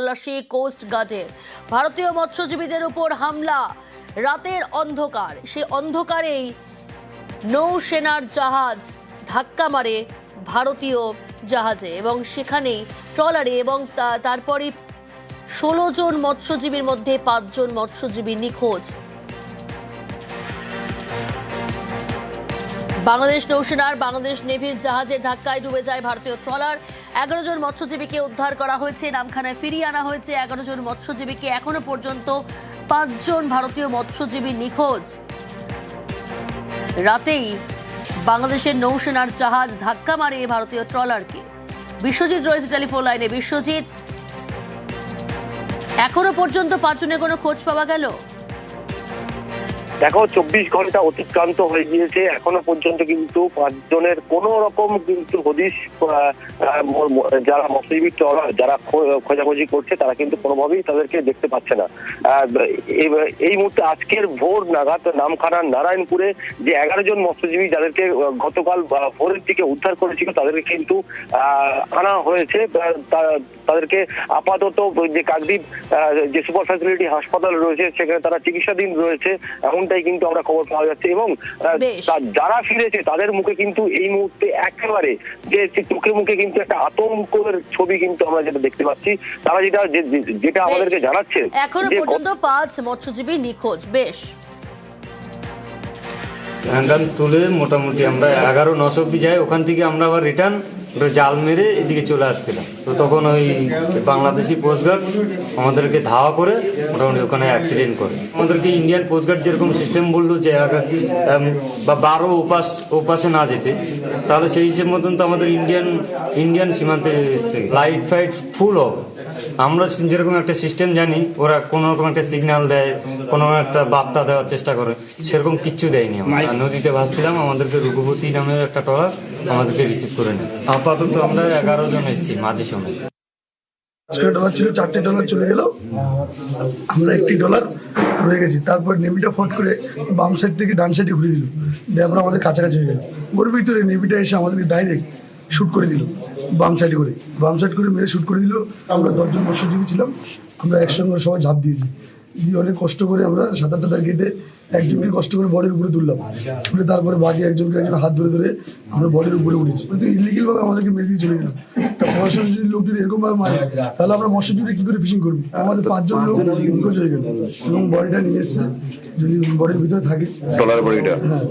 তল্লাশি কোস্ট গার্ডের। ভারতীয় মৎস্যজীবীদের উপর হামলা, রাতের অন্ধকার, সে অন্ধকারেই নৌসেনার জাহাজ ধাক্কা মারে ভারতীয় জাহাজে এবং সেখানেই ট্রলারে এবং তারপরে 16 জন মৎস্যজীবীর মধ্যে 5 জন মৎস্যজীবী নিখোঁজ। বাংলাদেশ নৌসেনার বাংলাদেশ নেভির জাহাজের ধাক্কায় ডুবে যায় ভারতীয় ট্রলার। 11 জন মৎস্যজীবীকে উদ্ধার করা হয়েছে, নামখানায় ফিরিয়ে আনা হয়েছে। 11 জন মৎস্যজীবীকে এখনো পর্যন্ত 5 জন ভারতীয় মৎস্যজীবী নিখোঁজ। রাতেই বাংলাদেশের নৌসেনার জাহাজ ধাক্কা মারে ভারতীয় ট্রলারকে। বিশ্বজিৎ রয়েছে টেলিফোন লাইনে। বিশ্বজিৎ, এখনো পর্যন্ত 5 জনের কোনো খোঁজ পাওয়া গেল? দেখো, 24 ঘন্টা অতিক্রান্ত হয়ে গিয়েছে, এখনো পর্যন্ত কিন্তু 5 জনের কোন রকম কিন্তু হদিশ যারা মৎস্যজীবী ট্রলার যারা খোঁজাখুঁজি করছে তারা কিন্তু কোনোভাবেই তাদেরকে দেখতে পাচ্ছে না। এই মুহূর্তে আজকের ভোর নাগাদ নামখানার নারায়ণপুরে যে 11 জন মৎস্যজীবী যাদেরকে গতকাল ভোরের দিকে উদ্ধার করেছিল তাদেরকে কিন্তু আনা হয়েছে। তাদেরকে আপাতত যে কাকদ্বীপ যে সুপার ফ্যাসিলিটি হাসপাতাল রয়েছে সেখানে তারা চিকিৎসাধীন রয়েছে, এমনটাই কিন্তু আমরা খবর পাওয়া যাচ্ছে। এবং যারা ফিরেছে তাদের মুখে কিন্তু এই মুহূর্তে একেবারে যে চোখে মুখে কিন্তু একটা আতঙ্কের ছবি কিন্তু আমরা যেটা দেখতে পাচ্ছি। তারা যেটা আমাদেরকে জানাচ্ছে এখনো পর্যন্ত 5 মৎস্যজীবী নিখোঁজ। বেশ, তুলে মোটামুটি আমরা 11-9 অব্দি যাই, ওখান থেকে আমরা আবার রিটার্ন জাল মেরে এদিকে চলে আসছিলাম। তো তখন ওই বাংলাদেশি কোস্টগার্ড আমাদেরকে ধাওয়া করে মোটামুটি ওখানে অ্যাক্সিডেন্ট করে। আমাদেরকে ইন্ডিয়ান কোস্টগার্ড যেরকম সিস্টেম বললো যে 12 ওপাশে না যেতে, তাহলে সেই হিসেবে মতন তো আমাদের ইন্ডিয়ান সীমান্তে এসছে। Light fight full of. আমরা যেরকম একটা সিস্টেম জানি, ওরা কোনো রকম একটা সিগন্যাল দেয়, কোনো একটা বার্তা দেওয়ার চেষ্টা করে, সেরকম কিচ্ছু দেয়নি। আমরা নদীতে ভাসছিলাম, আমাদেরকে রঘুপতি নামের একটা ট্রলার আমাদেরকে রিসিভ করে নেয়। আপাতত আমরা 11 জন এসেছি মাঝে সময়। আজকের ডলার ছিল, 4টে ডলার চলে গেল, আমরা 1টি ডলার রয়ে গেছি। তারপর নেভিটা ফট করে বাম সাইড থেকে ডান সাইডে ঘুরে দিল, তারপর আমাদের কাছাকাছি হয়ে গেল। ওর ভিতরে নেভিটা এসে আমাদেরকে ডাইরেক্ট শুট করে দিল, বাম সাইড করে মেরে শুট করে দিল। আমরা 10 জন মৎস্যজীবী ছিলাম, আমরা একসঙ্গে সবাই ঝাঁপ দিয়েছি। অনেক কষ্ট করে আমরা সাঁতার কেটে একজনকে কষ্ট করে বডির উপরে তুললাম, তুলে তারপরে বাকি একজন হাত ধরে আমরা বডির উপরে উঠেছি। কিন্তু ইলিগেল ভাবে আমাদেরকে মেরে দিয়ে চলে গেলাম। প্রশাসনের লোক যদি এরকম ভাবে মারে তাহলে আমরা মৎস্যজীবী কি করে ফিশিং করবো? আমাদের 5 জন লোক নিখোঁজ হয়ে গেল এবং বডিটা নিয়ে এসছে, যদি বডির ভিতরে থাকে ট্রলার বডিটা। হ্যাঁ।